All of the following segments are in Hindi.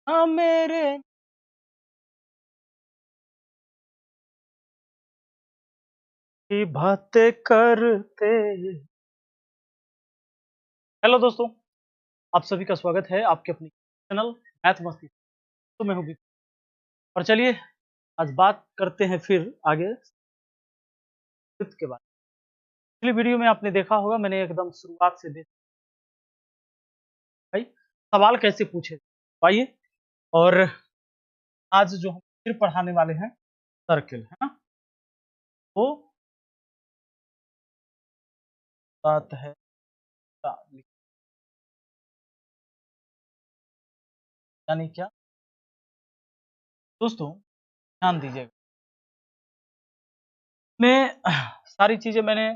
हाँ मेरे की बातें करते। हेलो दोस्तों, आप सभी का स्वागत है आपके अपने चैनल मैथ मस्ती। तो मैं हूं विपिन। और चलिए आज बात करते हैं फिर आगे वृत्त के बारे में। पिछली वीडियो में आपने देखा होगा, मैंने एकदम शुरुआत से देखा भाई सवाल कैसे पूछे। आइए, और आज जो हम फिर पढ़ाने वाले हैं सर्किल, है ना, वो बात है यानी क्या दोस्तों, ध्यान दीजिएगा। मैं सारी चीजें मैंने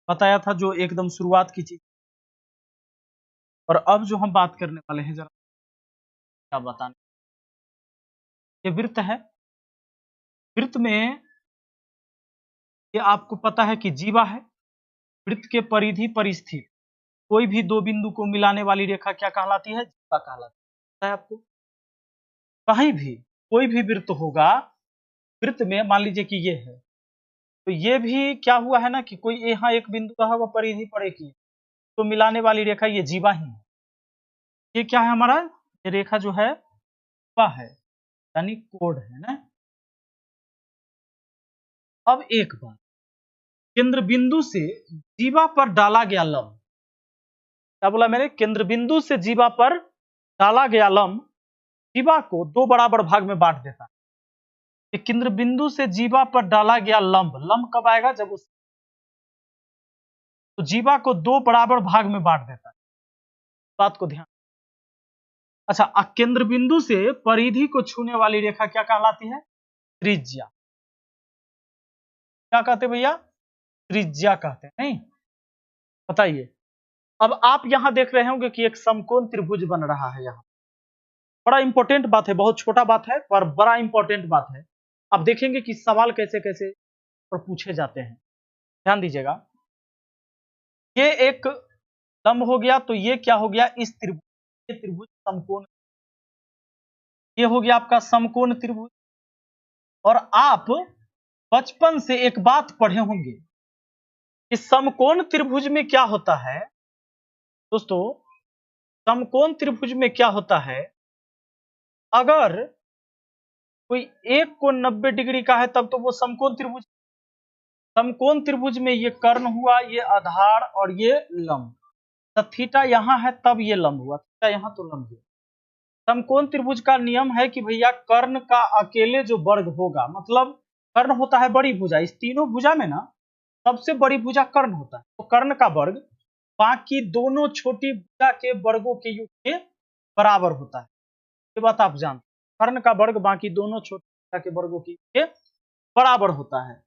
बताया था जो एकदम शुरुआत की चीज, और अब जो हम बात करने वाले हैं जरा क्या बताने। ये वृत्त है। वृत्त में ये आपको पता है कि जीवा है। वृत्त के परिधि पर स्थित कोई भी दो बिंदु को मिलाने वाली रेखा क्या कहलाती है? जीवा कहलाती है। पता है आपको? कहीं भी कोई भी वृत्त होगा, वृत्त में मान लीजिए कि ये है, तो ये भी क्या हुआ है ना कि कोई यहाँ एक बिंदु का होगा, परिधि पर एक ही है, तो मिलाने वाली रेखा ये जीवा ही है। ये क्या है हमारा? ये रेखा जो है जीवा है, यानी कोड है ना। अब एक बात, केंद्र बिंदु से जीवा पर डाला गया लंब, क्या बोला मैंने? केंद्र बिंदु से जीवा पर डाला गया लंब जीवा को दो बराबर भाग में बांट देता है। केंद्र बिंदु से जीवा पर डाला गया लंब, लंब कब आएगा? जब उस तो जीवा को दो बराबर भाग में बांट देता है। बात को ध्यान। अच्छा, केंद्र बिंदु से परिधि को छूने वाली रेखा क्या कहलाती है? त्रिज्या। क्या कहते भैया? त्रिज्या कहते हैं, नहीं? बताइए। अब आप यहां देख रहे होंगे कि एक समकोण त्रिभुज बन रहा है। यहां बड़ा इंपॉर्टेंट बात है, बहुत छोटा बात है पर बड़ा इंपॉर्टेंट बात है। आप देखेंगे कि सवाल कैसे कैसे और पूछे जाते हैं। ध्यान दीजिएगा। ये एक लंब हो गया, तो ये क्या हो गया? इस त्रिभुज, ये त्रिभुज समकोण, ये हो गया आपका समकोण त्रिभुज। और आप बचपन से एक बात पढ़े होंगे कि समकोण त्रिभुज में क्या होता है दोस्तों। समकोण त्रिभुज में क्या होता है? अगर कोई एक कोण 90 डिग्री का है तब तो वो समकोण त्रिभुज। समकोण त्रिभुज में ये कर्ण हुआ, ये आधार और ये लंब। तो थीटा यहां है तब ये लंब हुआ, थीटा यहां तो लंब हुआ। समकोण त्रिभुज का नियम है कि भैया कर्ण का अकेले जो वर्ग होगा, मतलब कर्ण होता है बड़ी भुजा, इस तीनों भुजा में ना सबसे बड़ी भुजा कर्ण होता है, तो कर्ण का वर्ग बाकी दोनों छोटी भुजा के वर्गों के योग के बराबर होता है। ये बात आप जानते हैं, कर्ण का वर्ग बाकी दोनों छोटी भुजा के वर्गों के बराबर होता है।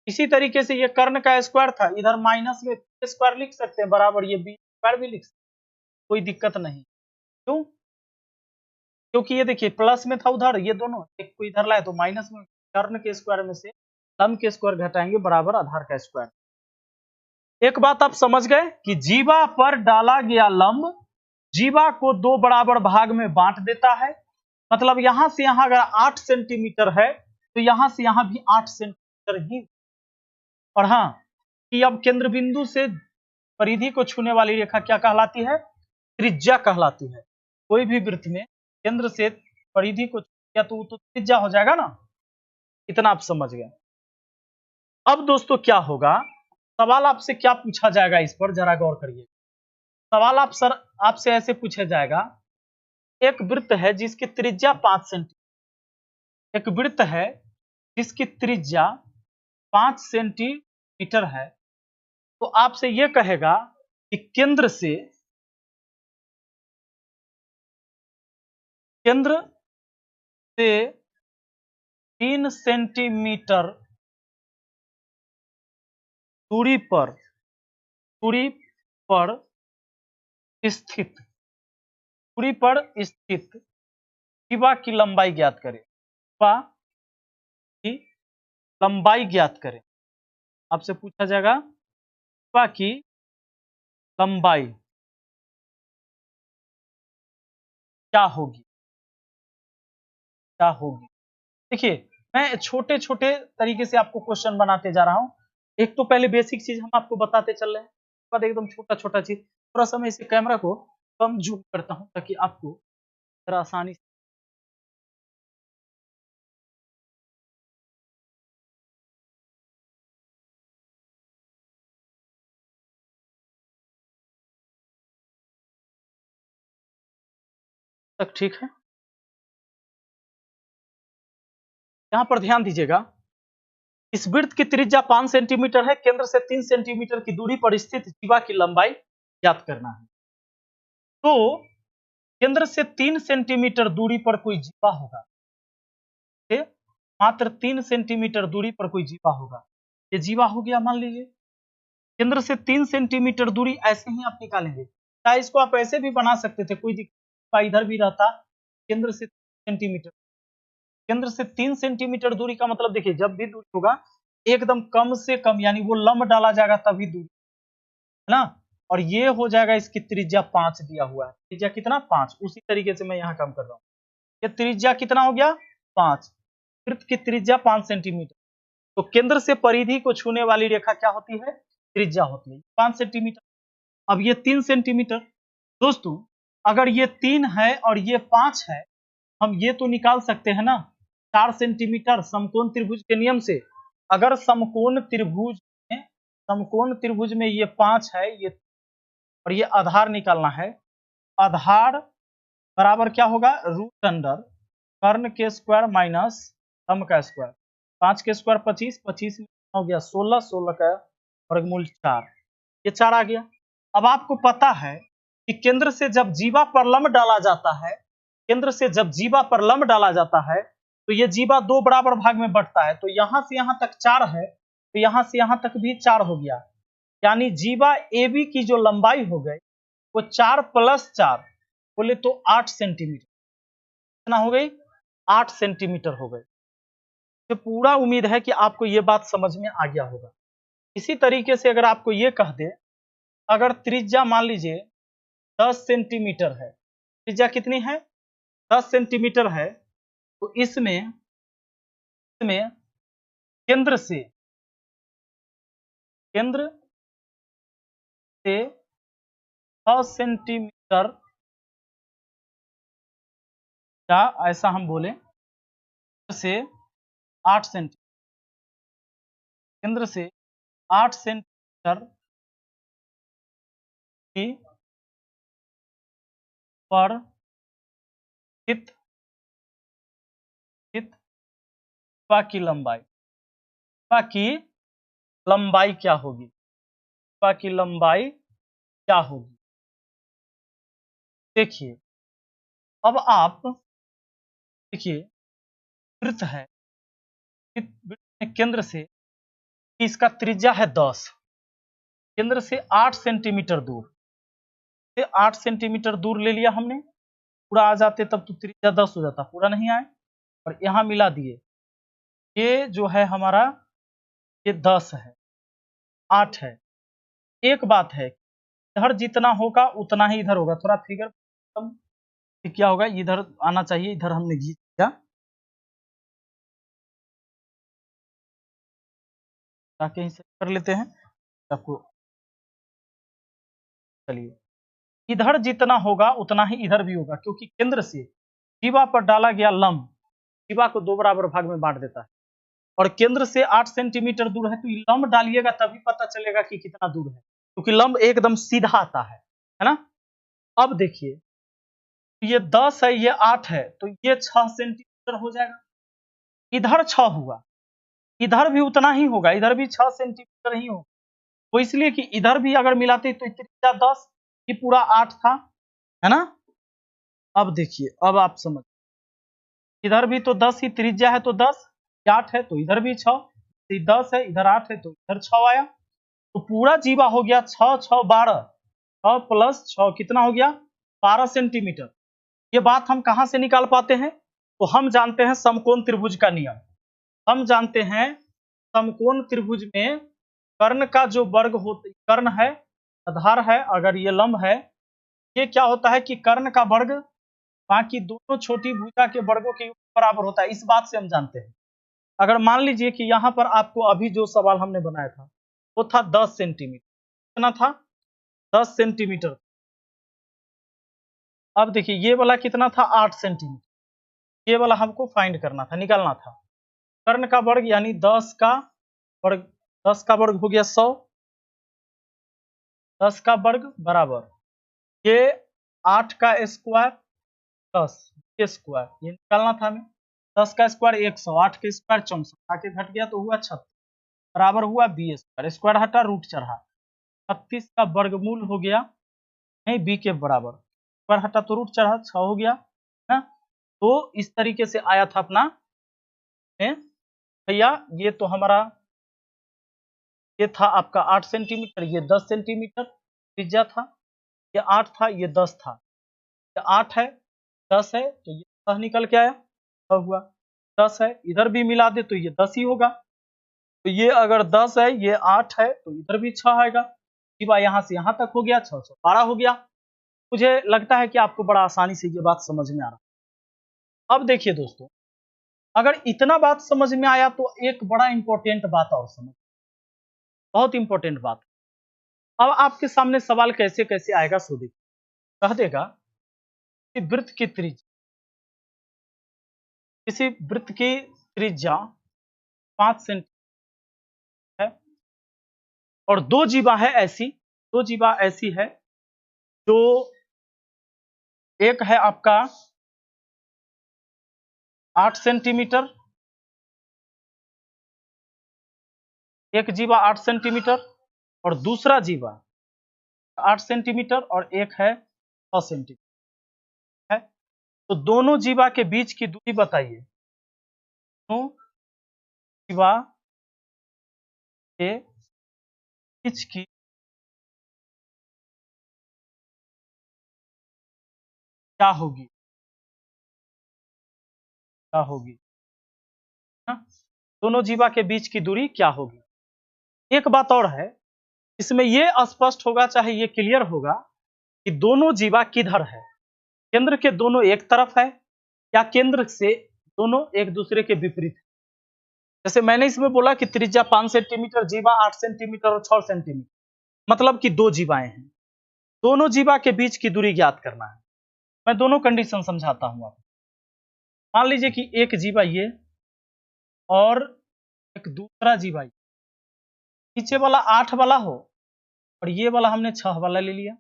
इसी तरीके से ये कर्ण का स्क्वायर था, इधर माइनस में स्क्वायर लिख सकते हैं बराबर, ये बी स्क्वायर भी लिख सकते हैं, कोई दिक्कत नहीं। क्यों? क्योंकि ये देखिए प्लस में था उधर, ये दोनों एक को इधर लाए तो माइनस में, कर्ण के स्क्वायर में से लंब के स्क्वायर घटाएंगे बराबर आधार का स्क्वायर। एक बात आप समझ गए कि जीवा पर डाला गया लंब जीवा को दो बराबर भाग में बांट देता है। मतलब यहां से यहां अगर 8 सेंटीमीटर है तो यहां से यहां भी 8 सेंटीमीटर ही। और हाँ, कि अब केंद्र बिंदु से परिधि को छूने वाली रेखा क्या कहलाती है? त्रिज्या कहलाती है। कोई भी वृत्त में केंद्र से परिधि को या तो त्रिज्या हो जाएगा ना। इतना आप समझ गए। अब दोस्तों क्या होगा, सवाल आपसे क्या पूछा जाएगा, इस पर जरा गौर करिए। सवाल आपसे ऐसे पूछा जाएगा, एक वृत्त है जिसकी त्रिज्या 5 सेंटीमीटर, एक वृत्त है जिसकी त्रिज्या 5 सेंटीमीटर है, तो आपसे यह कहेगा कि केंद्र से 3 सेंटीमीटर दूरी पर दूरी पर स्थित दूरी पर स्थित जीवा की लंबाई ज्ञात करें। जीवा की लंबाई ज्ञात करें। आपसे पूछा जाएगा जीवा की लंबाई क्या होगी। क्या होगी। देखिए मैं छोटे छोटे तरीके से आपको क्वेश्चन बनाते जा रहा हूँ। एक तो पहले बेसिक चीज हम आपको बताते चल रहे हैं, उसके बाद एकदम छोटा छोटा चीज। थोड़ा सा मैं इसे कैमरा को कम जूम करता हूँ ताकि आपको जरा आसानी से तक ठीक है। यहाँ पर ध्यान दीजिएगा, इस वृत्त की त्रिज्या 5 सेंटीमीटर है, केंद्र से 3 सेंटीमीटर की दूरी पर स्थित जीवा की लंबाई ज्ञात करना है। तो केंद्र से 3 सेंटीमीटर दूरी पर कोई जीवा होगा, मात्र 3 सेंटीमीटर दूरी पर कोई जीवा होगा। ये जीवा हो गया, मान लीजिए केंद्र से 3 सेंटीमीटर दूरी ऐसे ही आप निकालेंगे। चाहे इसको आप ऐसे भी बना सकते थे, कोई दिक्कत, इधर भी रहता केंद्र से 3 सेंटीमीटर। केंद्र से 3 सेंटीमीटर दूरी का मतलब देखिए, जब भी दूरी होगा एकदम कम से कम, यानी वो लंब डाला जाएगा तभी दूरी, है ना। और ये हो जाएगा, इसकी त्रिज्या 5 दिया हुआ है। त्रिज्या कितना? 5। उसी तरीके से मैं यहाँ काम कर रहा हूँ। ये त्रिज्या कितना हो गया? 5। वृत्त की त्रिज्या 5 सेंटीमीटर। तो केंद्र से परिधि को छूने वाली रेखा क्या होती है? त्रिज्या होती है 5 सेंटीमीटर। अब ये 3 सेंटीमीटर। दोस्तों अगर ये 3 है और ये 5 है, हम ये तो निकाल सकते हैं ना 4 सेंटीमीटर समकोण त्रिभुज के नियम से। अगर समकोण त्रिभुज में ये 5 है, ये और ये आधार निकालना है, आधार बराबर क्या होगा? रूट अंडर कर्ण के स्क्वायर माइनस सम का स्क्वायर। 5 के स्क्वायर 25, 25 हो गया 16, 16 का वर्गमूल 4, ये 4 आ गया। अब आपको पता है कि केंद्र से जब जीवा पर लंब डाला जाता है, केंद्र से जब जीवा पर लंब डाला जाता है तो ये जीवा 2 बराबर भाग में बढ़ता है। तो यहां से यहां तक 4 है, तो यहां से यहां तक भी 4 हो गया, यानी जीवा ए बी की जो लंबाई हो गई वो 4 प्लस 4 बोले तो 8 सेंटीमीटर। कितना हो गई? 8 सेंटीमीटर हो गई। तो पूरा उम्मीद है कि आपको ये बात समझ में आ गया होगा। इसी तरीके से अगर आपको ये कह दे, अगर त्रिज्या मान लीजिए 10 सेंटीमीटर है, त्रिज्या कितनी है? 10 सेंटीमीटर है, तो इसमें केंद्र से 6 सेंटीमीटर, या ऐसा हम बोले से 8 सेंटीमीटर, केंद्र से 8 सेंटीमीटर की पर स्थित जीवा की लंबाई, जीवा की लंबाई क्या होगी? जीवा की लंबाई क्या होगी? देखिए अब आप देखिए, वृत्त है, वृत्त में केंद्र से इसका त्रिज्या है 10, केंद्र से 8 सेंटीमीटर दूर, से 8 सेंटीमीटर दूर ले लिया हमने। पूरा आ जाते तब तो त्रिज्या 10 हो जाता, पूरा नहीं आए और यहाँ मिला दिए। ये जो है हमारा, ये 10 है, 8 है। एक बात है, इधर जितना होगा उतना ही इधर होगा। थोड़ा फिगर क्या होगा, इधर आना चाहिए, इधर हमने खींच दिया, ताकि इसे कर लेते हैं आपको। चलिए, इधर जितना होगा उतना ही इधर भी होगा, क्योंकि केंद्र से जीवा पर डाला गया लंब जीवा को 2 बराबर भाग में बांट देता है। और केंद्र से 8 सेंटीमीटर दूर है, तो ये लंब डालिएगा तभी पता चलेगा कि कितना दूर है, क्योंकि लंब एकदम सीधा आता है ना। अब देखिए, ये 10 है, ये 8 है, तो ये 6 सेंटीमीटर हो जाएगा। इधर 6 हुआ, इधर भी उतना ही होगा, इधर भी 6 सेंटीमीटर ही होगा। वो इसलिए कि इधर भी अगर मिलाते तो त्रिज्या 10, ये पूरा 8 था, है ना। अब देखिए, अब आप समझ, इधर भी तो 10 ही त्रिज्या है, तो 10, 8 है तो इधर भी 6, 10 है, इधर 8 है तो इधर 6 आया। तो पूरा जीवा हो गया 6, 6, 12, 6 प्लस 6 कितना हो गया? 12 सेंटीमीटर। ये बात हम कहां से निकाल पाते हैं? तो हम जानते हैं समकोण त्रिभुज का नियम। हम जानते हैं समकोण त्रिभुज में कर्ण का जो वर्ग होता, कर्ण है, आधार है, अगर ये लंब है, ये क्या होता है कि कर्ण का वर्ग बाकी दोनों छोटी भुजा के वर्गों के योग के बराबर होता है। इस बात से हम जानते हैं। अगर मान लीजिए कि यहाँ पर आपको अभी जो सवाल हमने बनाया था वो था 10 सेंटीमीटर, कितना था 10 सेंटीमीटर। अब देखिए ये वाला कितना था 8 सेंटीमीटर, ये वाला हमको फाइंड करना था, निकालना था। कर्ण का वर्ग यानी 10 का वर्ग, 10 का वर्ग हो गया 100, 10 का वर्ग बराबर ये 8 का स्क्वायर 10 ये स्क्वायर, ये निकालना था हमें। 10 का स्क्वायर 100, 8 का स्क्वायर 64, आके घट गया तो हुआ 36 बराबर हुआ बी स्क्वायर, स्क्वायर हटा रूट चढ़ा, 36 का वर्गमूल हो गया नहीं बी के बराबर, स्क्वायर हटा तो रूट चढ़ा 6 हो गया ना। तो इस तरीके से आया था अपना भैया, ये तो हमारा ये था आपका 8 सेंटीमीटर, ये 10 सेंटीमीटर त्रिज्या था, ये 8 था, ये 10 था, ये 8 है 10 है तो ये 6 निकल के आया 6 हुआ, 10 है इधर भी मिला दे तो ये 10 ही होगा। तो ये अगर 10 है ये 8 है तो इधर भी 6 आएगा, जीवा यहाँ से यहाँ तक हो गया 6 6 12 हो गया। मुझे लगता है कि आपको बड़ा आसानी से ये बात समझ में आ रहा। अब देखिए दोस्तों, अगर इतना बात समझ में आया तो एक बड़ा इंपॉर्टेंट बात और समझ, बहुत इंपॉर्टेंट बात। अब आपके सामने सवाल कैसे कैसे आएगा सो देखिए, कह देगा कि वृत्त की त्रिज्या, किसी वृत्त की त्रिज्या 5 सेंटीमीटर है और दो जीवा है ऐसी, दो जीवा ऐसी है जो एक है आपका 8 सेंटीमीटर, एक जीवा 8 सेंटीमीटर और दूसरा जीवा 8 सेंटीमीटर और एक है 6 सेंटीमीटर है। तो दोनों जीवा के बीच की दूरी बताइए, दोनों जीवा के बीच की क्या होगी, क्या होगी ना? दोनों जीवा के बीच की दूरी क्या होगी। एक बात और है, इसमें यह स्पष्ट होगा चाहे ये क्लियर होगा कि दोनों जीवा किधर है, केंद्र के दोनों एक तरफ है या केंद्र से दोनों एक दूसरे के विपरीत है। जैसे मैंने इसमें बोला कि त्रिज्या 5 सेंटीमीटर, जीवा 8 सेंटीमीटर और 6 सेंटीमीटर, मतलब कि दो जीवाएं हैं, दोनों जीवा के बीच की दूरी ज्ञात करना है। मैं दोनों कंडीशन समझाता हूं आपको। मान लीजिए कि एक जीवा ये और एक दूसरा जीवा ये, नीचे वाला 8 वाला हो और ये वाला हमने 6 वाला ले लिया।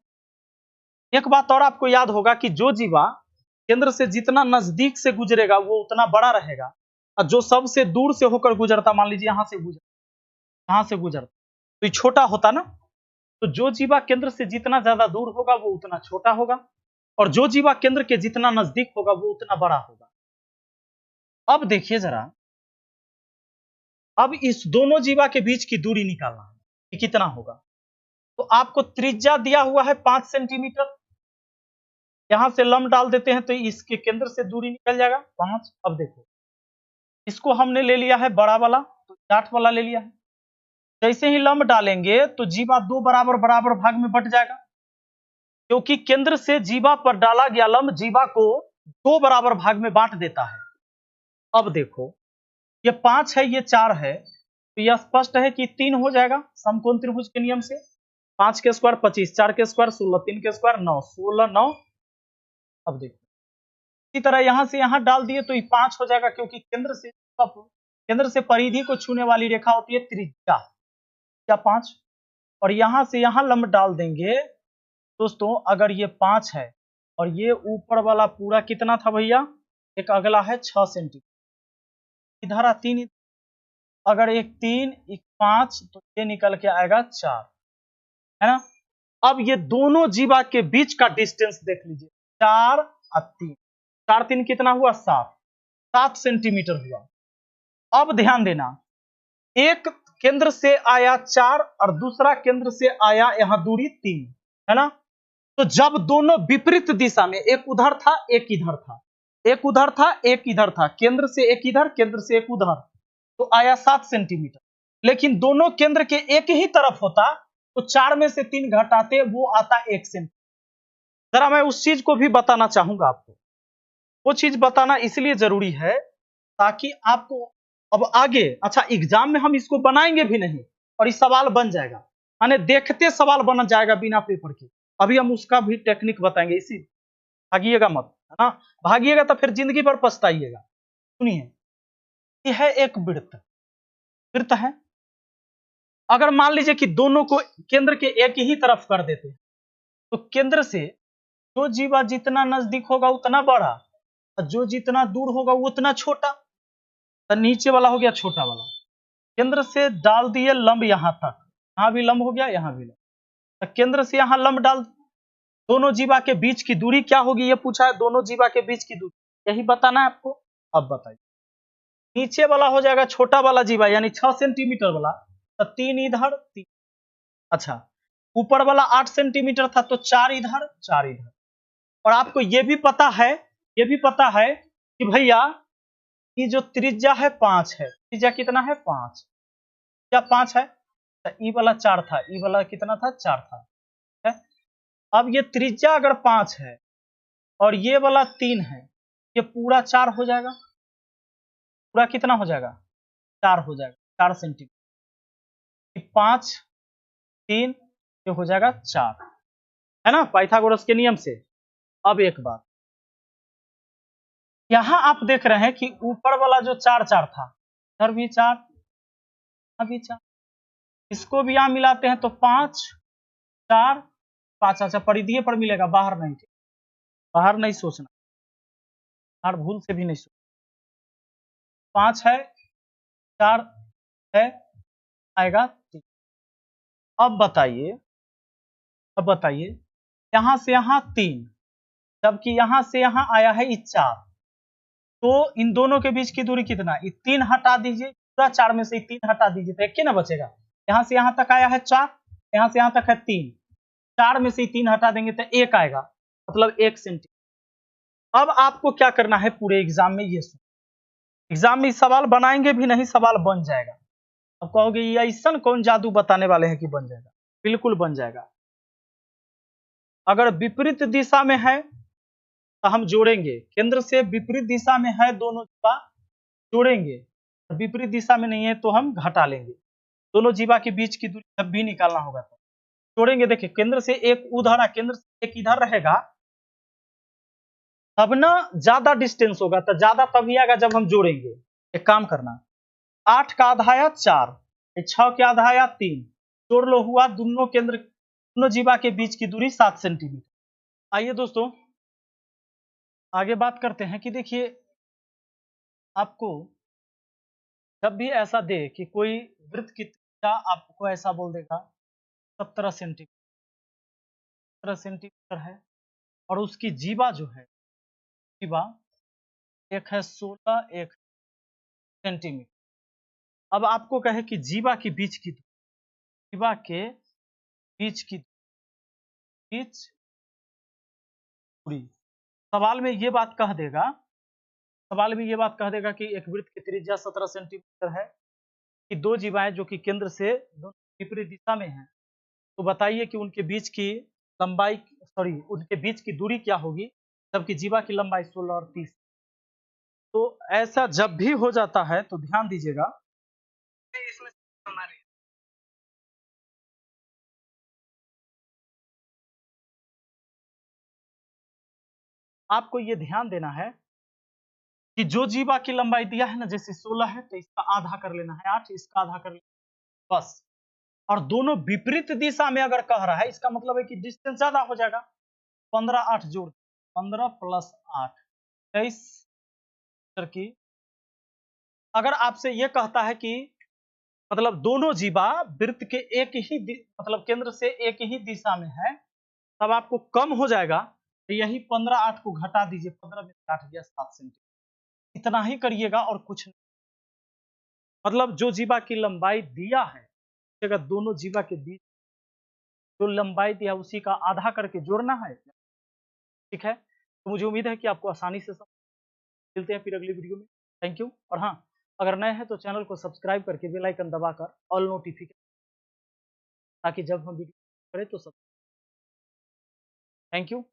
एक बात और आपको याद होगा कि जो जीवा केंद्र से जितना नजदीक से गुजरेगा वो उतना बड़ा रहेगा, और जो सबसे दूर से होकर गुजरता, मान लीजिए यहां से गुजरता तो ये छोटा होता ना। तो जो जीवा केंद्र से जितना ज्यादा दूर होगा वो उतना छोटा होगा, और जो जीवा केंद्र के जितना नजदीक होगा वो उतना बड़ा होगा। अब देखिए जरा, अब इस दोनों जीवा के बीच की दूरी निकालना है कि कितना होगा। तो आपको त्रिज्या दिया हुआ है 5 सेंटीमीटर, यहां से लंब डाल देते हैं तो इसके केंद्र से दूरी निकल जाएगा 5। अब देखो इसको हमने ले लिया है बड़ा वाला, तो 8 वाला ले लिया है। जैसे ही लंब डालेंगे तो जीवा दो बराबर बराबर भाग में बट जाएगा, क्योंकि केंद्र से जीवा पर डाला गया लंब जीवा को दो बराबर भाग में बांट देता है। अब देखो ये 5 है ये 4 है, तो यह स्पष्ट है कि 3 हो जाएगा समकोण त्रिभुज के नियम से। 5 के स्क्वायर 25, 4 के स्क्वायर 16, 3 के स्क्वायर 9, 16 9। अब देखो इसी तरह यहां से यहां डाल दिए तो ये 5 हो जाएगा, क्योंकि केंद्र से परिधि को छूने वाली रेखा होती है त्रिज्या, क्या 5। और यहां से यहां लंब डाल देंगे दोस्तों, अगर ये 5 है और ये ऊपर वाला पूरा कितना था भैया, एक अगला है 6 सेंटीमीटर, इधर 3, अगर एक 3 एक 5 तो ये निकल के आएगा 4, है ना। अब ये दोनों जीवा के बीच का डिस्टेंस देख लीजिए, 4 और 3, 4 3 कितना हुआ 7, 7 सेंटीमीटर हुआ। अब ध्यान देना, एक केंद्र से आया 4 और दूसरा केंद्र से आया यहां दूरी 3, है ना। तो जब दोनों विपरीत दिशा में, एक उधर था एक इधर था, एक उधर था एक इधर था, केंद्र से एक इधर केंद्र से एक उधर, तो आया 7 सेंटीमीटर। लेकिन दोनों केंद्र के एक ही तरफ होता तो 4 में से 3 घटाते वो आता 1 सेंटीमीटर। जरा मैं उस चीज को भी बताना चाहूंगा आपको। वो चीज बताना इसलिए जरूरी है ताकि आपको अब आगे, अच्छा एग्जाम में हम इसको बनाएंगे भी नहीं और इस सवाल बन जाएगा, माने देखते सवाल बन जाएगा बिना पेपर के। अभी हम उसका भी टेक्निक बताएंगे, इसी भागिएगा मत, है ना। भागिएगा तो फिर जिंदगी भर पछताइएगा। सुनिए, ये है एक वृत्त, वृत्त है। अगर मान लीजिए कि दोनों को केंद्र के एक ही तरफ कर देते हैं, तो केंद्र से जो जीवा जितना नजदीक होगा उतना बड़ा, और जो जितना दूर होगा वो उतना छोटा। तो नीचे वाला हो गया छोटा वाला, केंद्र से डाल दिए लंब यहां तक, यहां भी लंब हो गया, यहां भी लंब। तो केंद्र से यहां लंब डाल, दोनों जीवा के बीच की दूरी क्या होगी ये पूछा है, दोनों जीवा के बीच की दूरी यही बताना है आपको। अब बताइए, नीचे वाला हो जाएगा छोटा वाला जीवा यानी 6 सेंटीमीटर वाला, तो 3 इधर 3, अच्छा ऊपर वाला 8 सेंटीमीटर था तो 4 इधर 4 इधर। और आपको ये भी पता है, ये भी पता है कि भैया ये जो त्रिज्या है 5 है, त्रिज्या कितना है 5, क्या 5 है, तो ई वाला 4 था, ई वाला कितना था 4 था, है? अब ये त्रिज्या अगर 5 है और ये वाला 3 है, ये पूरा 4 हो जाएगा, पूरा कितना हो जाएगा 4 हो जाएगा, 4 सेंटीमीटर, 5 3 ये हो जाएगा 4, है ना, पाइथागोरस के नियम से। अब एक बात, यहां आप देख रहे हैं कि ऊपर वाला जो 4 4 था, इधर भी 4, यहां भी 4, इसको भी यहां मिलाते हैं तो 5 4 5, अच्छा परिधीय पर मिलेगा, बाहर नहीं, बाहर नहीं सोचना, बाहर भूल से भी नहीं सोचना। 5 है 4 है, आएगा 3। अब बताइए, अब बताइए, यहां से यहां 3, जबकि यहां से यहां आया है ये 4, तो इन दोनों के बीच की दूरी कितना, ये 3 हटा दीजिए, पूरा 4 में से 3 हटा दीजिए तो एक ही ना बचेगा। यहां से यहां तक आया है 4, यहां से यहां तक है 3, 4 में से 3 हटा देंगे तो 1 आएगा, मतलब 1 सेंटीमीटर। अब आपको क्या करना है पूरे एग्जाम में, ये एग्जाम में सवाल बनाएंगे भी नहीं, सवाल बन जाएगा। अब कहोगे ये ऐसा कौन जादू बताने वाले हैं कि बन जाएगा, बिल्कुल बन जाएगा। अगर विपरीत दिशा में है तो हम जोड़ेंगे, केंद्र से विपरीत दिशा में है दोनों जीवा जोड़ेंगे, विपरीत दिशा में नहीं है तो हम घटा लेंगे। दोनों जीवा के बीच की दूरी जब भी निकालना होगा तो जोड़ेंगे। देखिए केंद्र से एक उधर, केंद्र से एक इधर रहेगा, तब ना ज्यादा डिस्टेंस होगा, तो ज्यादा तभी आएगा जब हम जोड़ेंगे। एक काम करना, 8 का आधा आया 4, 6 के आधा आया 3, जोड़ लो, हुआ दोनों केंद्र, दोनों जीवा के बीच की दूरी 7 सेंटीमीटर। आइए दोस्तों आगे बात करते हैं कि देखिए आपको जब भी ऐसा दे कि कोई वृत्त की त्रिज्या आपको ऐसा बोल देगा 17 सेंटीमीटर, 17 सेंटीमीटर है, और उसकी जीवा जो है, जीवा एक है 16, एक सेंटीमीटर। अब आपको कहे कि जीवा के बीच की, जीवा के बीच की बीच दूरी, सवाल में ये बात कह देगा, सवाल में ये बात कह देगा कि एक वृत्त की त्रिज्या 17 सेंटीमीटर है, कि दो जीवाएं जो कि केंद्र से दोनों विपरीत दिशा में हैं, तो बताइए कि उनके बीच की लंबाई, सॉरी उनके बीच की दूरी क्या होगी, जबकि जीवा की लंबाई 16 और 30। तो ऐसा जब भी हो जाता है तो ध्यान दीजिएगा, इसमें हमारे आपको ये ध्यान देना है कि जो जीवा की लंबाई दिया है ना, जैसे 16 है तो इसका आधा कर लेना है 8, इसका आधा कर लेना बस। और दोनों विपरीत दिशा में अगर कह रहा है, इसका मतलब है कि डिस्टेंस ज्यादा हो जाएगा। 15 8 जोड़, 15 प्लस 8 23 की। अगर आपसे यह कहता है कि मतलब दोनों जीवा वृत्त के एक ही मतलब केंद्र से एक ही दिशा में है, तब आपको कम हो जाएगा, तो यही 15 8 को घटा दीजिए, 15 में 8 गया 7 सेंटीमीटर, इतना ही करिएगा और कुछ नहीं। मतलब जो जीवा की लंबाई दिया है, अगर दोनों जीवा के बीच जो लंबाई दिया उसी का आधा करके जोड़ना है, ठीक है। तो मुझे उम्मीद है कि आपको आसानी से समझ, मिलते हैं फिर अगली वीडियो में। Thank you. और हाँ, अगर नए हैं तो चैनल को सब्सक्राइब करके बेल आइकन दबाकर ऑल नोटिफिकेशन, ताकि जब हम वीडियो करें तो सब। Thank you.